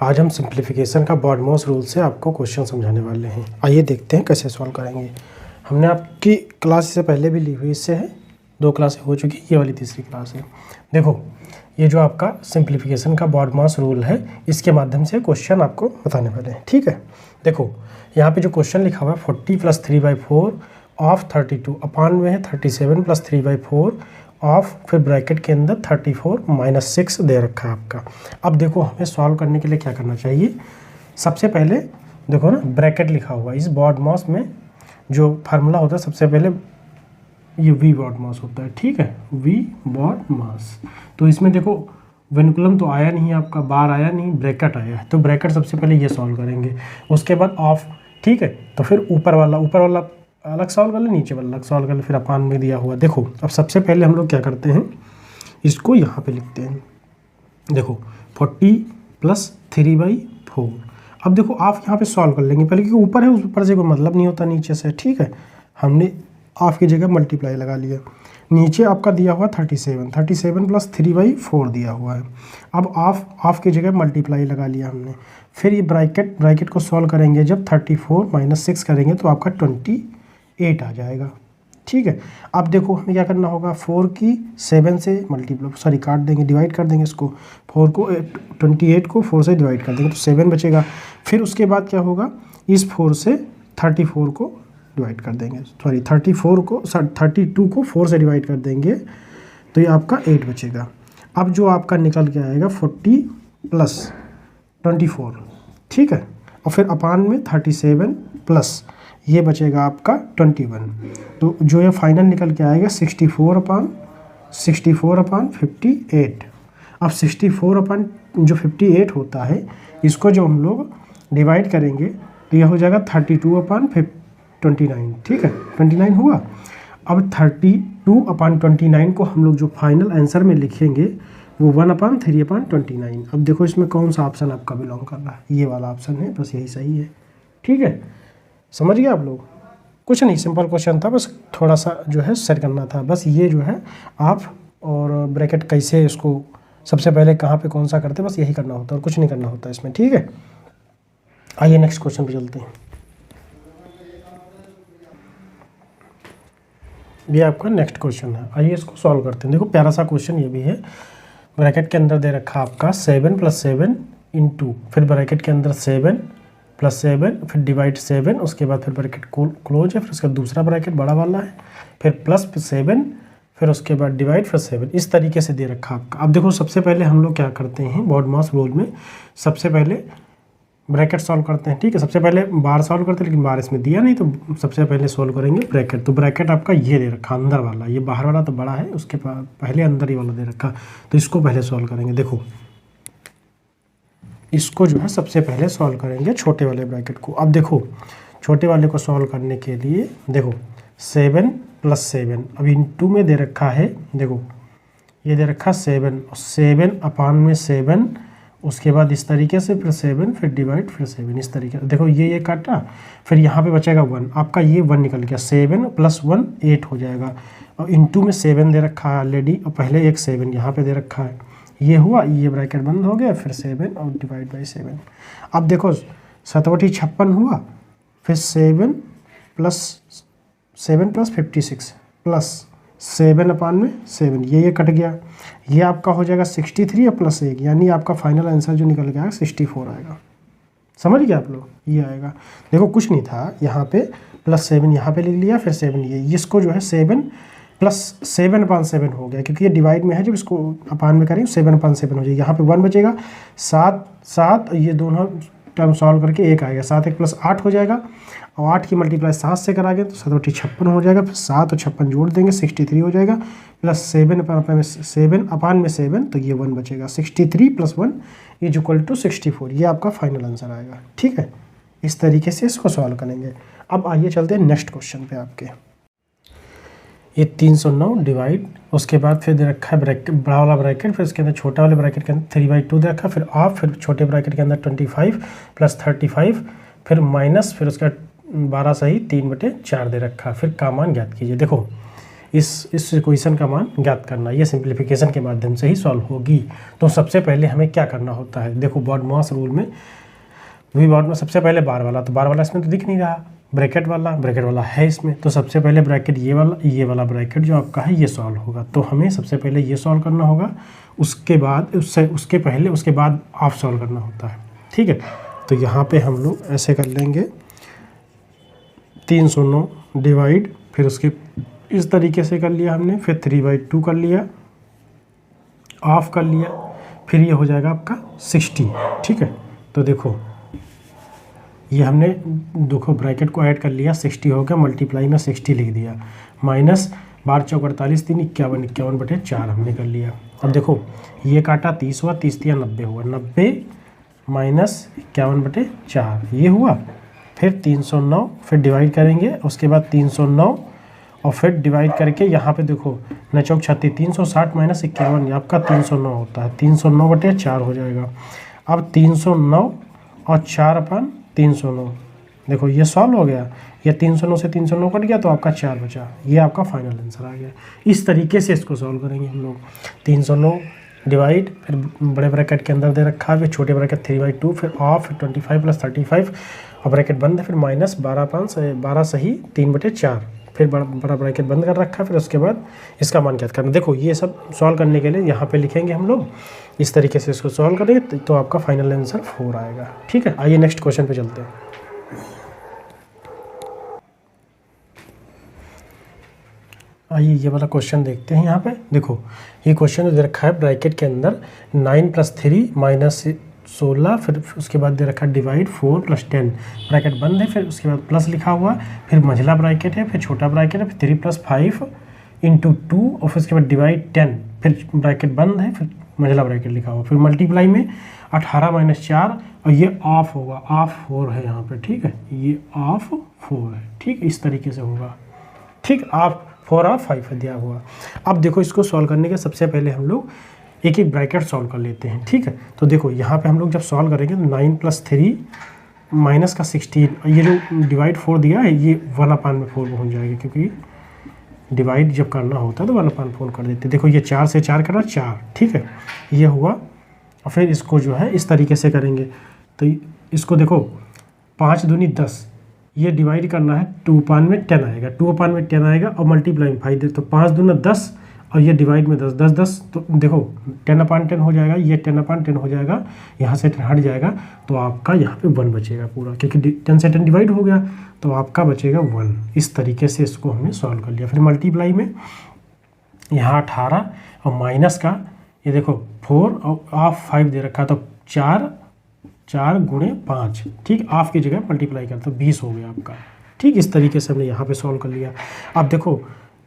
आज हम सिंप्लीफिकेशन का बॉडमॉस रूल से आपको क्वेश्चन समझाने वाले हैं। आइए देखते हैं कैसे सॉल्व करेंगे। हमने आपकी क्लास से पहले भी ली हुई, इससे है 2 क्लासें हो चुकी, ये वाली तीसरी क्लास है। देखो ये जो आपका सिंप्लीफिकेशन का बॉडमॉस रूल है, इसके माध्यम से क्वेश्चन आपको बताने वाले हैं। ठीक है, देखो यहाँ पे जो क्वेश्चन लिखा हुआ है 40 + 3/4 ऑफ 32 अपान में है 37 + 3/4 ऑफ, फिर ब्रैकेट के अंदर 34 - 6 दे रखा है आपका। अब देखो हमें सॉल्व करने के लिए क्या करना चाहिए। सबसे पहले देखो ना ब्रैकेट लिखा हुआ है, इस बॉडमॉस में जो फार्मूला होता है सबसे पहले ये वी बॉडमॉस होता है। ठीक है, वी बॉडमॉस। तो इसमें देखो वेनिकुलम तो आया नहीं, आपका बार आया नहीं, ब्रैकेट आया है, तो ब्रैकेट सबसे पहले ये सॉल्व करेंगे। उसके बाद ऑफ, ठीक है, तो फिर ऊपर वाला अलग सॉल्व कर ले, नीचे वाला अलग सॉल्व कर ले, फिर अपान में दिया हुआ। देखो अब सबसे पहले हम लोग क्या करते हैं, इसको यहाँ पे लिखते हैं। देखो 40 + 3/4। अब देखो आप यहाँ पे सॉल्व कर लेंगे पहले, क्योंकि ऊपर है, उस ऊपर से कोई मतलब नहीं होता नीचे से। ठीक है, हमने ऑफ की जगह मल्टीप्लाई लगा लिया। नीचे आपका दिया हुआ 37 + 3/4 दिया हुआ है। अब ऑफ की जगह मल्टीप्लाई लगा लिया हमने। फिर ये ब्रैकेट को सॉल्व करेंगे, जब 34 - 6 करेंगे तो आपका 28 आ जाएगा। ठीक है, अब देखो हमें क्या करना होगा, 4 की 7 से काट देंगे, डिवाइड कर देंगे इसको। 28 को 4 से डिवाइड कर देंगे तो 7 बचेगा। फिर उसके बाद क्या होगा, इस 4 से 34 को डिवाइड कर देंगे, 32 को 4 से डिवाइड कर देंगे तो ये आपका 8 बचेगा। अब जो आपका निकल के आएगा 40 + 24। ठीक है, और फिर अपान में 37 प्लस ये बचेगा आपका 21। तो जो ये फाइनल निकल के आएगा 64/58। अब 64/58 होता है, इसको जो हम लोग डिवाइड करेंगे तो यह हो जाएगा 32/29। ठीक है, 29 हुआ। अब 32/29 को हम लोग जो फाइनल आंसर में लिखेंगे वो 1/3/29। अब देखो इसमें कौन सा ऑप्शन आपका बिलोंग कर रहा है, ये वाला ऑप्शन है, बस यही सही है। ठीक है, समझ गए आप लोग। कुछ नहीं, सिंपल क्वेश्चन था, बस थोड़ा सा जो है सेट करना था। बस ये जो है आप और ब्रैकेट कैसे, इसको सबसे पहले कहाँ पे कौन सा करते हैं, बस यही करना होता है और कुछ नहीं करना होता इसमें। ठीक है, आइए नेक्स्ट क्वेश्चन पे चलते हैं। ये आपका नेक्स्ट क्वेश्चन है, आइए इसको सॉल्व करते हैं। देखो प्यारा सा क्वेश्चन ये भी है। ब्रैकेट के अंदर दे रखा आपका 7 + 7 × फिर ब्रैकेट के अंदर 7 + 7, फिर डिवाइड 7, उसके बाद फिर ब्रैकेट क्लोज है, फिर उसका दूसरा ब्रैकेट बड़ा वाला है, फिर +7, फिर उसके बाद डिवाइड, फिर 7। इस तरीके से दे रखा आपका। अब देखो सबसे पहले हम लोग क्या करते हैं बॉडमॉस रूल में, सबसे पहले ब्रैकेट सॉल्व करते हैं। ठीक है, सबसे पहले बार सॉल्व करते हैं, लेकिन बार इसमें दिया नहीं, तो सबसे पहले सॉल्व करेंगे ब्रैकेट। तो ब्रैकेट आपका ये दे रखा अंदर वाला, ये बाहर वाला तो बड़ा है, उसके पहले अंदर ही वाला दे रखा, तो इसको पहले सॉल्व करेंगे। देखो इसको जो है सबसे पहले सॉल्व करेंगे छोटे वाले ब्रैकेट को। अब देखो छोटे वाले को सॉल्व करने के लिए देखो 7 + 7, अब इंटू में दे रखा है, देखो ये दे रखा 7 और 7/7, उसके बाद इस तरीके से, फिर 7, फिर डिवाइड, फिर 7, इस तरीके से। देखो ये काटा, फिर यहाँ पे बचेगा 1, आपका ये 1 निकल गया। 7 + 1 8 हो जाएगा, और इंटू में 7 दे रखा है ऑलरेडी, और पहले एक 7 यहाँ पे दे रखा है, ये हुआ, ये ब्रैकेट बंद हो गया, फिर 7 और डिवाइड बाई 7। अब देखो 7 × 56 हुआ, फिर 7 + 56 प्लस 7/7, ये कट गया, ये आपका हो जाएगा 63 और +1, यानी आपका फाइनल आंसर जो निकल गया 64 आएगा। समझ गए आप लोग, ये आएगा। देखो कुछ नहीं था, यहाँ पे +7 यहाँ पे लिख लिया, फिर 7 ये, इसको जो है 7 + 7/7 हो गया, क्योंकि ये डिवाइड में है, जब इसको अपान में करेंगे 7/7 हो जाएगा। यहाँ पे 1 बचेगा, 7 ये दोनों टर्म सॉल्व करके 1 आएगा, 7 + 1 + 8 हो जाएगा, और 8 की मल्टीप्लाई 7 से कराएंगे तो 7 × 56 हो जाएगा, फिर 7 और 56 जोड़ देंगे 63 हो जाएगा, प्लस 7/7, तो ये 1 बचेगा। 63 + 1 = 64, ये आपका फाइनल आंसर आएगा। ठीक है, इस तरीके से इसको सॉल्व करेंगे। अब आइए चलते हैं नेक्स्ट क्वेश्चन पे आपके। ये 309 डिवाइड, उसके बाद फिर दे रखा है ब्रैकेट, बड़ा वाला ब्रैकेट, फिर इसके अंदर छोटा वाले ब्रैकेट के अंदर 3/2 दे रखा है, फिर ऑफ, फिर छोटे ब्रैकेट के अंदर 25 + 35, फिर माइनस, फिर उसका 12 सही 3/4 दे रखा है, फिर का मान ज्ञात कीजिए। देखो इस इक्वेशन का मान ज्ञात करना। ये सिंप्लीफिकेशन के माध्यम से ही सॉल्व होगी। तो सबसे पहले हमें क्या करना होता है, देखो बॉडमॉस रूल में वी बॉड में सबसे पहले बार वाला, तो बार वाला इसमें तो दिख नहीं रहा, ब्रैकेट वाला है इसमें, तो सबसे पहले ब्रैकेट ये वाला ब्रैकेट जो आपका है ये सॉल्व होगा। तो हमें सबसे पहले ये सॉल्व करना होगा, उसके बाद उसके बाद हाफ सॉल्व करना होता है, ठीक है। तो यहाँ पे हम लोग ऐसे कर लेंगे 309 डिवाइड, फिर उसके इस तरीके से कर लिया हमने, फिर 3/2 कर लिया, ऑफ कर लिया, फिर ये हो जाएगा आपका 60, ठीक है। तो देखो ये हमने देखो ब्रैकेट को ऐड कर लिया, 60 हो गया, मल्टीप्लाई में 60 लिख दिया, माइनस 12 चौक 48 3 51/4 हमने कर लिया। अब देखो ये काटा 30 हुआ, 30 3 90 हुआ, 90 माइनस 51/4 ये हुआ, फिर 309, फिर डिवाइड करेंगे, उसके बाद 309 और फिर डिवाइड करके यहाँ पे देखो 9 चौक 36, 360 माइनस 51 आपका 309 होता है, 309/4 हो जाएगा। अब 309 और 4/309, देखो ये सॉल्व हो गया, ये 309 से 309 कट गया तो आपका 4 बचा, ये आपका फाइनल आंसर आ गया। इस तरीके से इसको सॉल्व करेंगे हम लोग। 309 डिवाइड, फिर बड़े ब्रैकेट के अंदर दे रखा है, फिर छोटे ब्रैकेट 3/2, फिर ऑफ, फिर 25 + 35 और ब्रैकेट बंद है, फिर माइनस 12 सही 3/4, फिर बड़ा ब्रैकेट बंद कर रखा है, फिर उसके बाद इसका मान ज्ञात करना। देखो ये सब सॉल्व करने के लिए यहाँ पे लिखेंगे हम लोग, इस तरीके से इसको सॉल्व करेंगे तो आपका फाइनल आंसर 4 आएगा, ठीक है। आइए नेक्स्ट क्वेश्चन पे चलते हैं। आइए ये वाला क्वेश्चन देखते हैं। यहाँ पे देखो ये क्वेश्चन दे रखा है ब्रैकेट के अंदर 9 + 3 माइनस 16, फिर उसके बाद दे रखा है डिवाइड 4 + 10, ब्रैकेट बंद है, फिर उसके बाद प्लस लिखा हुआ, फिर मंझला ब्रैकेट है, फिर छोटा ब्रैकेट है, फिर 3 + 5 × 2 और फिर उसके बाद डिवाइड 10, फिर ब्रैकेट बंद है, फिर मंझला ब्रैकेट लिखा हुआ, फिर मल्टीप्लाई में 18 - 4 और ये ऑफ होगा, ऑफ 4 है यहाँ पे, ठीक है, ये ऑफ 4 है, ठीक, इस तरीके से होगा, ठीक, ऑफ 4 और 5 दिया हुआ। अब देखो इसको सॉल्व करने के सबसे पहले हम लोग एक एक ब्रैकेट सॉल्व कर लेते हैं, ठीक है। तो देखो यहाँ पे हम लोग जब सॉल्व करेंगे तो 9 + 3 माइनस का 16, ये जो डिवाइड 4 दिया है ये 1/4 में हो जाएगा, क्योंकि डिवाइड जब करना होता है तो 1/4 कर देते हैं। देखो ये 4 से 4 करा 4, ठीक है, ये हुआ। और फिर इसको जो है इस तरीके से करेंगे, तो इसको देखो 5 दूनी 10, ये डिवाइड करना है 2/10 आएगा, 2/10 आएगा और मल्टीप्लाई में 5 दे, तो 5 दूना 10 और ये डिवाइड में 10 10 10, तो देखो 10/10 हो जाएगा, ये 10/10 हो जाएगा, यहाँ से 10 हट जाएगा, तो आपका यहाँ पे 1 बचेगा पूरा, क्योंकि 10 से 10 डिवाइड हो गया, तो आपका बचेगा 1। इस तरीके से इसको हमने सॉल्व कर लिया। फिर मल्टीप्लाई में यहाँ 18 और माइनस का ये देखो 4 और ऑफ 5 दे रखा, तो 4 × 5, ठीक, ऑफ की जगह मल्टीप्लाई कर, तो 20 हो गया आपका, ठीक। इस तरीके से हमने यहाँ पे सॉल्व कर लिया। अब देखो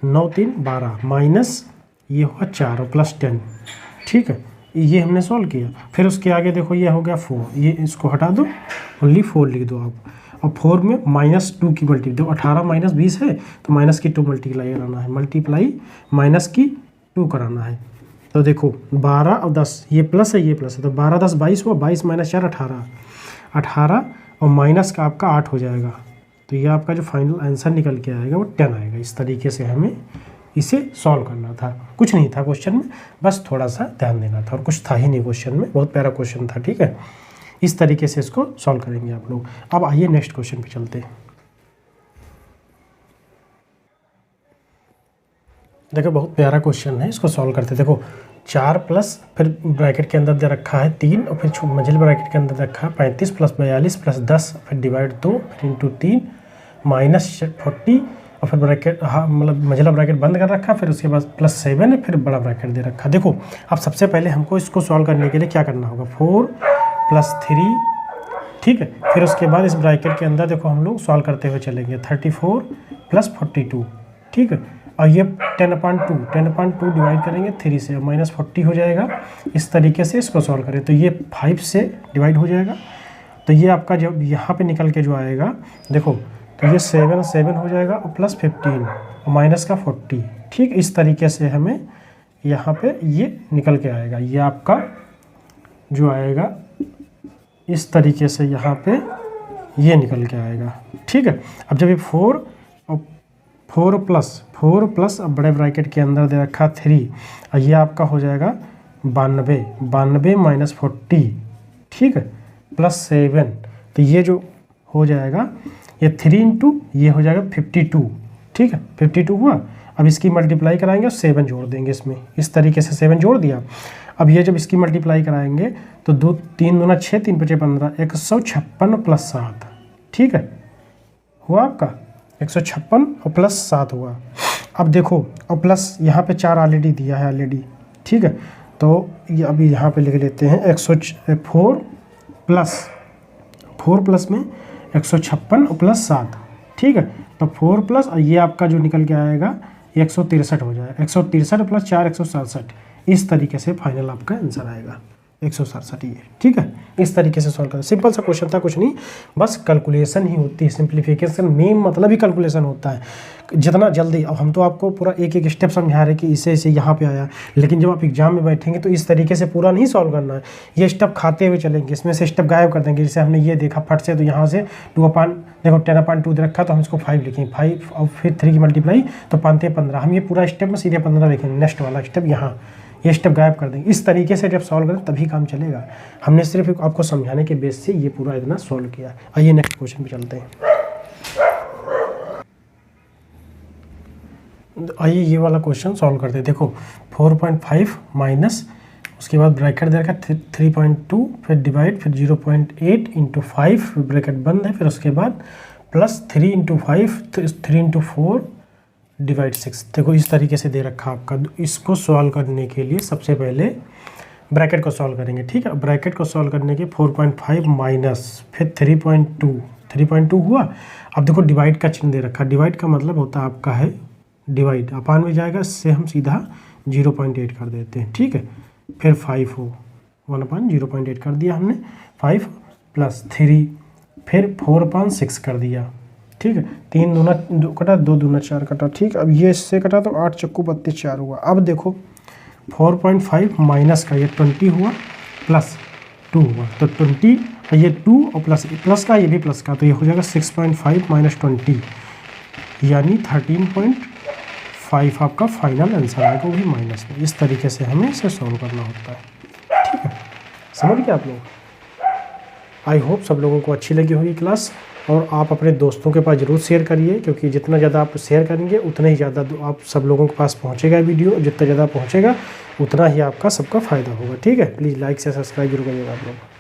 9 3 12 माइनस ये हुआ 4 और प्लस 10, ठीक है, ये हमने सॉल्व किया। फिर उसके आगे देखो ये हो गया 4, ये इसको हटा दो, ओनली 4 लिख दो आप, और 4 में -2 की मल्टीप्लाई, देखो 18 - 20 है तो माइनस की 2 मल्टीप्लाई कराना है, मल्टीप्लाई माइनस की 2 कराना है। तो देखो 12 और 10, ये प्लस है ये प्लस है, तो 12 10 22 हुआ, 22 - 4 18, 18 और माइनस का आपका 8 हो जाएगा, तो ये आपका जो फाइनल आंसर निकल के आएगा वो 10 आएगा। इस तरीके से हमें इसे सॉल्व करना था, कुछ नहीं था क्वेश्चन में, बस थोड़ा सा ध्यान देना था, और कुछ था ही नहीं क्वेश्चन में, बहुत प्यारा क्वेश्चन था, ठीक है। इस तरीके से इसको सॉल्व करेंगे आप लोग। अब आइए नेक्स्ट क्वेश्चन पे चलते हैं। देखो बहुत प्यारा क्वेश्चन है, इसको सॉल्व करते। देखो 4 प्लस फिर ब्रैकेट के अंदर दे रखा है 3 और फिर मंझले ब्रैकेट के अंदर रखा है 35 + 42 + 10, फिर डिवाइड 2, फिर इंटू 3 माइनस 40 और फिर ब्रैकेट, हाँ मतलब मंझला ब्रैकेट बंद कर रखा, फिर उसके बाद +7 है, फिर बड़ा ब्रैकेट दे रखा। देखो अब सबसे पहले हमको इसको सॉल्व करने के लिए क्या करना होगा, 4 + 3, ठीक है, फिर उसके बाद इस ब्रैकेट के अंदर देखो हम लोग सॉल्व करते हुए चलेंगे, 34 + 42, ठीक है, और ये 10/2 डिवाइड करेंगे 3 से, -40 हो जाएगा। इस तरीके से इसको सॉल्व करें तो ये 5 से डिवाइड हो जाएगा, तो ये आपका जब यहाँ पे निकल के जो आएगा देखो, तो ये 7 हो जाएगा और +15 और माइनस का 40, ठीक। इस तरीके से हमें यहाँ पे ये निकल के आएगा, ये आपका जो आएगा इस तरीके से यहाँ पे ये निकल के आएगा, ठीक है। अब जब ये 4 और 4 प्लस अब बड़े ब्रैकेट के अंदर दे रखा 3, और ये आपका हो जाएगा 92 माइनस 40, ठीक है, प्लस 7, तो ये जो हो जाएगा ये 3 इंटू ये हो जाएगा 52, ठीक है, 52 हुआ। अब इसकी मल्टीप्लाई कराएंगे और 7 जोड़ देंगे इसमें, इस तरीके से 7 जोड़ दिया। अब ये जब इसकी मल्टीप्लाई कराएंगे तो 2 3 दूना 6, 3 5 15, 156 प्लस 7, ठीक है, हुआ आपका 156 और प्लस 7 हुआ। अब देखो, और प्लस यहाँ पे 4 ऑलरेडी दिया है ऑलरेडी, ठीक है, तो ये अभी यहाँ पे लिख लेते हैं 104 प्लस में 156 और प्लस 7, ठीक है, तो 4 प्लस और ये आपका जो निकल के आएगा 163 हो जाएगा, 163 प्लस 4 167, इस तरीके से फाइनल आपका आंसर आएगा 167 ये, ठीक है। इस तरीके से सॉल्व करें, सिंपल सा क्वेश्चन था, कुछ नहीं, बस कैलकुलेशन ही होती है, सिंप्लीफिकेशन मेन मतलब ही कैलकुलेशन होता है, जितना जल्दी। अब हम तो आपको पूरा एक एक स्टेप समझा रहे कि इसे इसे यहाँ पे आया, लेकिन जब आप एग्जाम में बैठेंगे तो इस तरीके से पूरा नहीं सॉल्व करना है, ये स्टेप खाते हुए चलेंगे, इसमें से स्टेप गायब कर देंगे। जैसे हमने ये देखा फट से, तो यहाँ से 10/2 दे रखा, तो हम इसको 5 लिखेंगे, 5 और फिर 3 की मल्टीप्लाई तो 5 15, हम ये पूरा स्टेप में सीधे 15 लिखेंगे, नेक्स्ट वाला स्टेप यहाँ, ये स्टेप गायब कर देंगे। इस तरीके से जब सॉल्व करें तभी काम चलेगा। हमने सिर्फ आपको समझाने के बेस से ये पूरा इतना सॉल्व किया। आइए नेक्स्ट क्वेश्चन पे चलते हैं। आइए ये वाला क्वेश्चन सॉल्व करते हैं। देखो 4.5 माइनस, उसके बाद ब्रैकेट दे रखा 3.2, फिर डिवाइड, फिर 0.8 इंटू 5, ब्रैकेट बंद है, फिर उसके बाद प्लस 3 इंटू 5, 3 इंटू 4 डिवाइड 6। देखो इस तरीके से दे रखा आपका। इसको सॉल्व करने के लिए सबसे पहले ब्रैकेट को सॉल्व करेंगे, ठीक है। ब्रैकेट को सॉल्व करने के 4.5 माइनस, फिर 3.2 हुआ। अब देखो डिवाइड का चिन्ह दे रखा, डिवाइड का मतलब होता है आपका है डिवाइड, अपान में जाएगा, इससे हम सीधा 0.8 कर देते हैं, ठीक है। फिर 5 हो, 1/0.8 कर दिया हमने, 5 प्लस 3, फिर 4/6 कर दिया, ठीक है। 3 दूना 2 कटा, 2 दूना 4 कटा, ठीक। अब ये इससे कटा तो 8 चक्कू 32 4 हुआ। अब देखो 4.5 माइनस का ये 20 हुआ, प्लस 2 हुआ, तो 20, ये 2 और प्लस का, ये भी प्लस का, तो ये हो जाएगा 6.5 माइनस 20, यानी 13.5 आपका फाइनल आंसर आएगा, वो भी माइनस में। इस तरीके से हमें इसे सॉल्व करना होता है, ठीक है। समझ गए आप लोग? आई होप सब लोगों को अच्छी लगी होगी क्लास, और आप अपने दोस्तों के पास ज़रूर शेयर करिए, क्योंकि जितना ज़्यादा आप शेयर करेंगे उतना ही ज़्यादा आप सब लोगों के पास पहुंचेगा वीडियो, जितना ज़्यादा पहुंचेगा उतना ही आपका सबका फ़ायदा होगा, ठीक है। प्लीज़ लाइक से सब्सक्राइब जरूर करिएगा आप लोग।